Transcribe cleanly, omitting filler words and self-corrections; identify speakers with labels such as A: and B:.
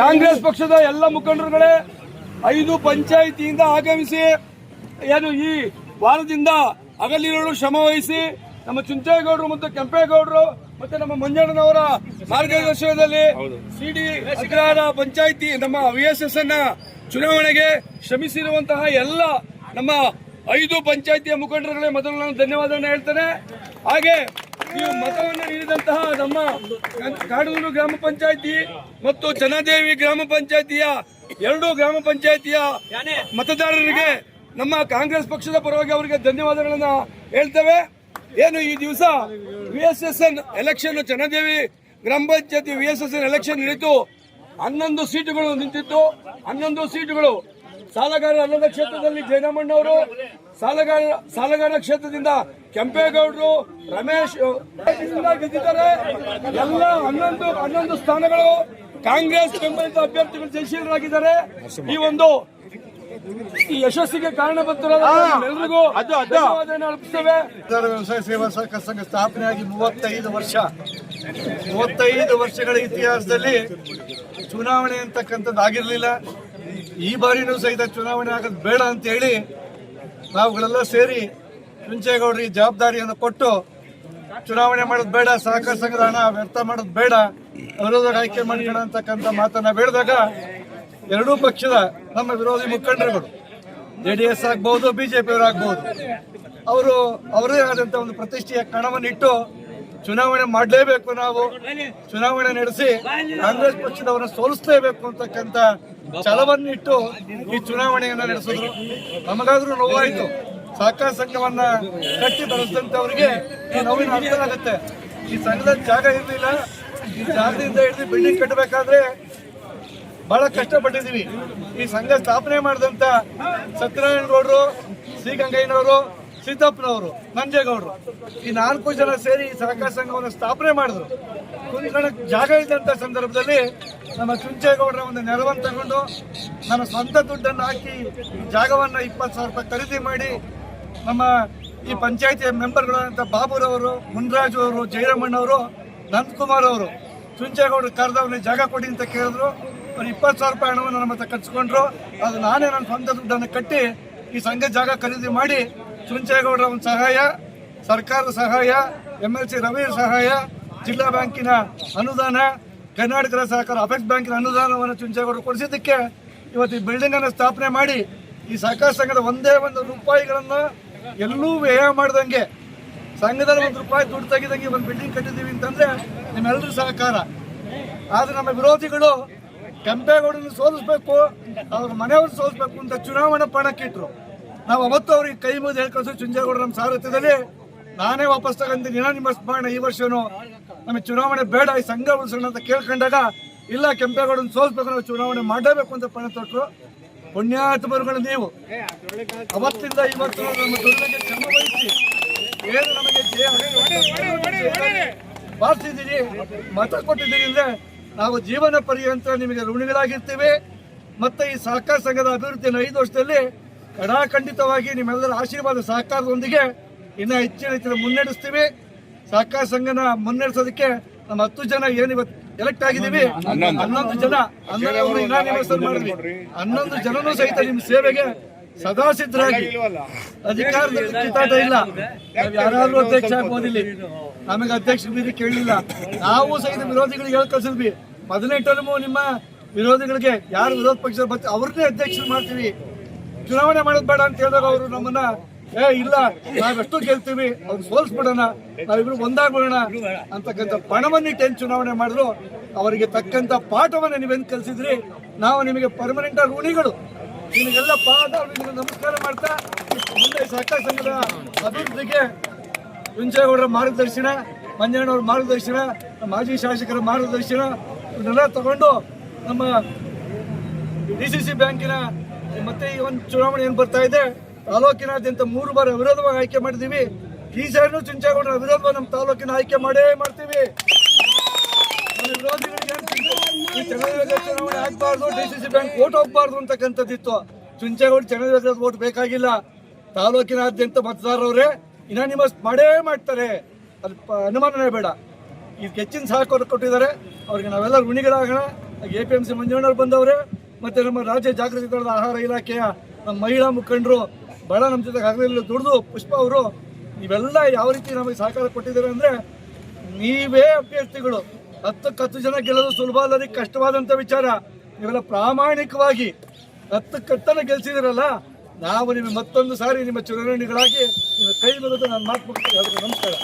A: ಕಾಂಗ್ರೆಸ್ ಪಕ್ಷದ ಎಲ್ಲ ಮುಖಂಡರುಗಳೇ 5 ಪಂಚಾಯಿತಿಯಿಂದ ಆಗಮಿಸಿ ಏನು ಈ ವಾರದಿಂದ ಹಗಲಿರುಳು ಶ್ರಮ ವಹಿಸಿ ನಮ್ಮ ಚುಂಚೇಗೌಡರು ಮತ್ತು ಕೆಂಪೇಗೌಡರು ಮತ್ತೆ ನಮ್ಮ ಮಂಜಣ್ಣನವರ ಮಾರ್ಗದರ್ಶನದಲ್ಲಿ ಸಿಡಿ ಅಗ್ರಹಾರ ಪಂಚಾಯಿತಿ ನಮ್ಮ VSSN ಚುನಾವಣೆಗೆ ಶ್ರಮಿಸಿರುವಂತಹ ಎಲ್ಲ ನಮ್ಮ 5 ಪಂಚಾಯಿತಿಯ ಮುಖಂಡರುಗಳೇ ಮೊದಲು ನಾನು ಧನ್ಯವಾದವನ್ನು ಹೇಳ್ತೇನೆ. ಹಾಗೆ ಈ ಮತವನ್ನು ನೀಡಿದಂತಹ ನಮ್ಮ ಕಾಡೂರು ಗ್ರಾಮ ಪಂಚಾಯಿತಿ ಮತ್ತು ಚನ್ನದೇವಿ ಗ್ರಾಮ ಪಂಚಾಯಿತಿಯ 2 ಗ್ರಾಮ ಪಂಚಾಯಿತಿಯ ಮತದಾರರಿಗೆ ನಮ್ಮ ಕಾಂಗ್ರೆಸ್ ಪಕ್ಷದ ಪರವಾಗಿ ಅವರಿಗೆ ಧನ್ಯವಾದಗಳನ್ನ ಹೇಳ್ತೇವೆ. ಏನು ಈ ದಿವಸ VSSN ಎಲೆಕ್ಷನ್ ಚನ್ನದೇವಿ ಗ್ರಾಮ ಪಂಚಾಯತಿ VSSN ಎಲೆಕ್ಷನ್ ನಡೀತು. 11 ಸೀಟುಗಳು ನಿಂತಿತ್ತು. 11 ಸೀಟುಗಳು ಸಾಲಗಾರ ಅಲ್ಲದ ಕ್ಷೇತ್ರದಲ್ಲಿ ಜಯರಾಮಣ್ಣವರು, ಸಾಲಗಾರ ಕ್ಷೇತ್ರದಿಂದ ಕೆಂಪೇಗೌಡರು, ರಮೇಶ್ ಗೆದ್ದಿದ್ದಾರೆ. ಎಲ್ಲ 11 ಸ್ಥಾನಗಳು ಕಾಂಗ್ರೆಸ್ ಬೆಂಬಲಿತ ಅಭ್ಯರ್ಥಿಗಳು ಜಯಶೀಲರಾಗಿದ್ದಾರೆ. ಈ ಯಶಸ್ಸಿಗೆ ಕಾರಣಭೂತರಾದ ಎಲ್ಲರಿಗೂ ಧನ್ಯವಾದವನ್ನು ಅರ್ಪಿಸುತ್ತೇವೆ.
B: ವ್ಯವಸಾಯ ಸೇವಾ ಸಹಕಾರ ಸಂಘ ಸ್ಥಾಪನೆಯಾಗಿ 35 ವರ್ಷಗಳ ಇತಿಹಾಸದಲ್ಲಿ ಚುನಾವಣೆ ಅಂತಕ್ಕಂಥದ್ದು ಆಗಿರಲಿಲ್ಲ. ಈ ಬಾರಿನೂ ಸಹಿತ ಚುನಾವಣೆ ಆಗೋದು ಬೇಡ ಅಂತ ಹೇಳಿ ನಾವುಗಳೆಲ್ಲ ಸೇರಿ ಚುಂಚೇಗೌಡರಿಗೆ ಜವಾಬ್ದಾರಿಯನ್ನು ಕೊಟ್ಟು ಚುನಾವಣೆ ಮಾಡೋದು ಬೇಡ, ಸಹಕಾರ ಸಂಘದ ಹಣ ವ್ಯರ್ಥ ಮಾಡೋದು ಬೇಡ, ವಿರೋಧ ಆಯ್ಕೆ ಮಾಡ್ಕೋಣ ಅಂತಕ್ಕಂಥ ಮಾತನ್ನ ಬೆಳೆದಾಗ ಎರಡೂ ಪಕ್ಷದ ನಮ್ಮ ವಿರೋಧಿ ಮುಖಂಡರುಗಳು JDS ಆಗ್ಬಹುದು, BJP ಅವರಾಗಬಹುದು, ಅವರು ಅವರೇ ಆದಂತ ಒಂದು ಪ್ರತಿಷ್ಠೆಯ ಕಣವನ್ನಿಟ್ಟು ಚುನಾವಣೆ ಮಾಡಲೇಬೇಕು, ನಾವು ಚುನಾವಣೆ ನಡೆಸಿ ಕಾಂಗ್ರೆಸ್ ಪಕ್ಷದವರನ್ನ ಸೋಲಿಸಲೇಬೇಕು ಅಂತಕ್ಕಂಥ ಛಲವನ್ನಿಟ್ಟು ಈ ಚುನಾವಣೆಯನ್ನ ನಡೆಸಿದ್ರು. ನಮಗಾದ್ರೂ ನೋವಾಯಿತು. ಸಹಕಾರ ಸಂಘವನ್ನ ಕಟ್ಟಿ ಬೆಳೆಸಿದಂತವರಿಗೆ ಈ ನೋವಿನ ಅರ್ಥ ಆಗುತ್ತೆ. ಈ ಸಂಘದ ಜಾಗ ಇರಲಿಲ್ಲ. ಈ ಜಾಗದಿಂದ ಹಿಡಿದು ಬಿಲ್ಡಿಂಗ್ ಕಟ್ಟಬೇಕಾದ್ರೆ ಬಹಳ ಕಷ್ಟಪಟ್ಟಿದ್ದೀವಿ. ಈ ಸಂಘ ಸ್ಥಾಪನೆ ಮಾಡಿದಂತ ಸತ್ಯನಾರಾಯಣ ಗೌಡರು, ಸಿ ಗಂಗಯ್ಯನವರು, ಸಿದ್ದಪ್ಪನವರು, ನಂಜೇಗೌಡರು ಈ 4 ಜನ ಸೇರಿ ಈ ಸಹಕಾರ ಸಂಘವನ್ನು ಸ್ಥಾಪನೆ ಮಾಡಿದ್ರು. ಕುಂತ್ಕೊಳ್ಳೋಕೆ ಜಾಗ ಇದ್ದಂತ ಸಂದರ್ಭದಲ್ಲಿ ನಮ್ಮ ಚುಂಚೇಗೌಡರ ಒಂದು ನೆರವನ್ನು ತಗೊಂಡು ನನ್ನ ಸ್ವಂತ ದುಡ್ಡನ್ನು ಹಾಕಿ ಜಾಗವನ್ನ 20,000 ರೂಪಾಯಿ ಖರೀದಿ ಮಾಡಿ ನಮ್ಮ ಈ ಪಂಚಾಯತಿಯ ಮೆಂಬರ್ಗಳಾದಂಥ ಬಾಬುರವರು, ಮುನ್ರಾಜು ಅವರು, ಜಯರಾಮಣ್ಣವರು, ನಂದಕುಮಾರ್ ಅವರು ಚುಂಚೇಗೌಡರು ಕರೆದವ್ರನ್ನ ಜಾಗ ಕೊಡಿ ಅಂತ ಕೇಳಿದ್ರು. ಅವ್ರು 20,000 ರೂಪಾಯಿ ಹಣವನ್ನು ನಮ್ಮ ಹತ್ರ ಕಟ್ಸ್ಕೊಂಡ್ರು. ಅದು ನಾನೇ ನನ್ನ ಸ್ವಂತ ದುಡ್ಡನ್ನು ಕಟ್ಟಿ ಈ ಸಂಘ ಜಾಗ ಖರೀದಿ ಮಾಡಿ ಚುಂಚೇಗೌಡರ ಒಂದು ಸಹಾಯ, ಸರ್ಕಾರದ ಸಹಾಯ, MLC ರವಿ ಸಹಾಯ, ಜಿಲ್ಲಾ ಬ್ಯಾಂಕಿನ ಅನುದಾನ, ಕರ್ನಾಟಕ ಸಹಕಾರ ಅಪೆಕ್ಸ್ ಬ್ಯಾಂಕಿನ ಅನುದಾನವನ್ನು ಚುಂಚೇಗೌಡರು ಕೊಡಿಸಿದ್ದಕ್ಕೆ ಇವತ್ತು ಈ ಬಿಲ್ಡಿಂಗ್ ಅನ್ನು ಸ್ಥಾಪನೆ ಮಾಡಿ ಈ ಸಹಕಾರ ಸಂಘದ ಒಂದೇ ಒಂದು ರೂಪಾಯಿಗಳನ್ನು ಎಲ್ಲೂ ವ್ಯಯ ಮಾಡ್ದಂಗೆ ಸಂಘದಲ್ಲಿ 1 ರೂಪಾಯಿ ದುಡ್ಡು ತೆಗೆದಂಗೆ ಒಂದು ಬಿಲ್ಡಿಂಗ್ ಕಟ್ಟಿದ್ದೀವಿ ಅಂತಂದ್ರೆ ನಿಮ್ಮೆಲ್ಲರೂ ಸಹಕಾರ. ಆದ್ರೆ ನಮ್ಮ ವಿರೋಧಿಗಳು ಕೆಂಪೇಗೌಡರನ್ನು ಸೋಲಿಸಬೇಕು, ಅವ್ರ ಮನೆಯವ್ರನ್ನ ಸೋಲಿಸಬೇಕು ಅಂತ ಚುನಾವಣಾ ಪಣಕ್ಕಿಟ್ರು. ನಾವು ಅವತ್ತು ಅವ್ರಿಗೆ ಕೈ ಮುಗಿದು ಹೇಳ್ಕೊಳ್ತೀವಿ, ಚುಂಚೇಗೌಡರು ನಮ್ಮ ಸಾರಥ್ಯದಲ್ಲಿ ನಾನೇ ವಾಪಸ್ ತಗೊಂಡು ನಿಮ್ಮ ಮಾಡೋಣ, ಈ ವರ್ಷನೂ ನಮಗೆ ಚುನಾವಣೆ ಬೇಡ, ಈ ಸಂಘ ಉಳಿಸೋಣ ಅಂತ ಕೇಳ್ಕೊಂಡಾಗ ಇಲ್ಲ, ಕೆಂಪೇಗೌಡರನ್ನು ಸೋಲಿಸಬೇಕು, ನಾವು ಚುನಾವಣೆ ಮಾಡಲೇಬೇಕು ಅಂತ ಪಣ ತೊಟ್ಟರು. ಪುಣ್ಯಾತ್ಮರುಗಳು ನೀವು ಅವತ್ತಿಂದ ಇವತ್ತು ನಮ್ಮ ದುರ್ಗಕ್ಕೆ ಶ್ರಮ ವಹಿಸಿ ಏನು ನಮಗೆ ಬಾರಿಸಿದ್ದೀರಿ, ಮತ ಕೊಟ್ಟಿದ್ದೀರಿ ಅಂದ್ರೆ ನಾವು ಜೀವನ ಪರ್ಯಂತ ನಿಮಗೆ ಋಣಿಗಳಾಗಿರ್ತೀವಿ. ಮತ್ತೆ ಈ ಸಹಕಾರ ಸಂಘದ ಅಭಿವೃದ್ಧಿಯನ್ನು 5 ವರ್ಷದಲ್ಲಿ ಖಂಡಿತವಾಗಿ ನಿಮ್ಮೆಲ್ಲರ ಆಶೀರ್ವಾದ ಸಹಕಾರದೊಂದಿಗೆ ಇನ್ನೂ ಹೆಚ್ಚಿನ ರೀತಿಯಲ್ಲಿ ಮುನ್ನಡೆಸ್ತೀವಿ. ಸಹಕಾರ ಸಂಘನ ಮುನ್ನಡೆಸೋದಕ್ಕೆ ನಮ್ಮ 10 ಜನ ಏನು ಇವತ್ತು ಎಲೆಕ್ಟ್ ಆಗಿದ್ದೀವಿ, 11 ಜನ 11 ಜನನೂ ಸಹಿತ ನಿಮ್ಮ ಸೇವೆಗೆ ಸದಾ ಸಿದ್ಧರಾಗಿ, ಅಧಿಕಾರದಲ್ಲಿ ಕಿತ್ತಾಟ ಇಲ್ಲ. ನಾವು ಯಾರಾದ್ರೂ ಅಧ್ಯಕ್ಷ ಆಗ್ಬೋದಿಲ್ಲ, ನಮಗೆ ಅಧ್ಯಕ್ಷ ಬೀದಿ ಕೇಳಲಿಲ್ಲ. ನಾವು ಸಹಿತ ವಿರೋಧಿಗಳಿಗೆ ಹೇಳಿ ಕಳ್ಸಿದ್ವಿ, 18 ಟರ್ಮು ನಿಮ್ಮ ವಿರೋಧಿಗಳಿಗೆ ಯಾರು ವಿರೋಧ ಪಕ್ಷ ಬರ್ತೀವಿ ಅವ್ರನ್ನೇ ಅಧ್ಯಕ್ಷರು ಮಾಡ್ತೀವಿ, ಚುನಾವಣೆ ಮಾಡೋದು ಬೇಡ ಅಂತ ಹೇಳಿದಾಗ ಅವರು ನಮ್ಮನ್ನ ಇಲ್ಲ ನಾವೆಷ್ಟು ಗೆಲ್ತೀವಿ, ಅವ್ರು ಸೋಲ್ಸ್ಬಿಡೋಣ, ನಾವಿಬ್ರು ಒಂದಾಗ್ಬಿಡೋಣ ಅಂತಕ್ಕಂಥ ಪಣವನ್ನಿಟ್ಟು ಏನ್ ಚುನಾವಣೆ ಮಾಡಿದ್ರು ಅವರಿಗೆ ತಕ್ಕಂತ ಪಾಠವನ್ನ ನೀವೇನ್ ಕಲಿಸಿದ್ರಿ. ನಾವು ನಿಮಗೆ ಪರ್ಮನೆಂಟ್ ಋಣಿಗಳು, ನಿಮಗೆಲ್ಲ ಪಾಠ ನಮಸ್ಕಾರ ಮಾಡ್ತಾ ಮುಂದೆ ಸಹಕಾರ ಸಂಘದ ಅಭಿವೃದ್ಧಿಗೆ ಚುಂಚೇಗೌಡರ ಮಾರ್ಗದರ್ಶನ, ಮಂಜಣ್ಣವ್ರ ಮಾರ್ಗದರ್ಶನ, ಮಾಜಿ ಶಾಸಕರ ಮಾರ್ಗದರ್ಶನ ಇವನ್ನೆಲ್ಲ ತಗೊಂಡು ನಮ್ಮ DCC ಬ್ಯಾಂಕಿನ ಮತ್ತೆ ಈ ಒಂದು ಚುನಾವಣೆ ಏನು ಬರ್ತಾ ಇದೆ, ತಾಲೂಕಿನಾದ್ಯಂತ 3 ಬಾರಿ ಅವಿರೋಧವಾಗಿ ಆಯ್ಕೆ ಮಾಡಿದೀವಿ. ಈ ಸೈಡ್ನು ಚುಂಚೇಗೌಡರ ಅವಿರೋಧವಾಗಿ ನಮ್ಮ ತಾಲೂಕಿನ ಆಯ್ಕೆ ಮಾಡೇ ಮಾಡ್ತೀವಿ. ವಿರೋಧಿಗಳಿಗೆ ಈ ಚನ್ನವೀರ ಚುನಾವಣೆ ಆಗ್ಬಾರ್ದು, DCC ಬ್ಯಾಂಕ್ ಓಟ್ ಹೋಗ್ಬಾರ್ದು ಅಂತಕ್ಕಂಥದ್ದಿತ್ತು. ಚುಂಚೇಗೌಡ ಚನ್ನವೀರ ಓಟ್ ಬೇಕಾಗಿಲ್ಲ. ತಾಲೂಕಿನಾದ್ಯಂತ ಮತದಾರರವರೇ ಇನಾನಿಮಸ್ ಮಾಡೇ ಮಾಡ್ತಾರೆ, ಅದು ಅನುಮಾನನೇ ಬೇಡ. ಇದಕ್ಕೆ ಹೆಚ್ಚಿನ ಸಹಕಾರ ಕೊಟ್ಟಿದ್ದಾರೆ, ಅವ್ರಿಗೆ ನಾವೆಲ್ಲ ಋಣಿಗಳಾಗೋಣ. APMC ಮಂಜುಣ್ಣವ್ರು ಬಂದವ್ರೆ, ಮತ್ತೆ ನಮ್ಮ ರಾಜ್ಯ ಜಾಗೃತಿ ದಳದ ಆಹಾರ ಇಲಾಖೆಯ ನಮ್ಮ ಮಹಿಳಾ ಮುಖಂಡರು ಬಹಳ ನಮ್ಮ ಜೊತೆಗೆ ಹಗಲಿರುಳು ದುಡಿದು ಪುಷ್ಪ ಅವರು ನೀವೆಲ್ಲ ಯಾವ ರೀತಿ ನಮಗೆ ಸಹಕಾರ ಕೊಟ್ಟಿದ್ದಾರೆ ಅಂದರೆ, ನೀವೇ ಅಭ್ಯರ್ಥಿಗಳು. 10 ಜನ ಗೆಲ್ಲೋದು ಸುಲಭ ಅಲ್ಲದೆ ಕಷ್ಟವಾದಂಥ ವಿಚಾರ. ನೀವೆಲ್ಲ ಪ್ರಾಮಾಣಿಕವಾಗಿ 10 ಗೆಲ್ಸಿದಿರಲ್ಲ, ನಾವು ನಿಮಗೆ ಮತ್ತೊಂದು ಸಾರಿ ನಿಮ್ಮ ಚುನಾವಣೆಗಳಾಗಿ ನಿಮ್ಮ ಕೈ ಮುಗಿದು ನಾನು ಮಾತು ಮುಗಿಸ್ತೀನಿ. ನಮಸ್ಕಾರ.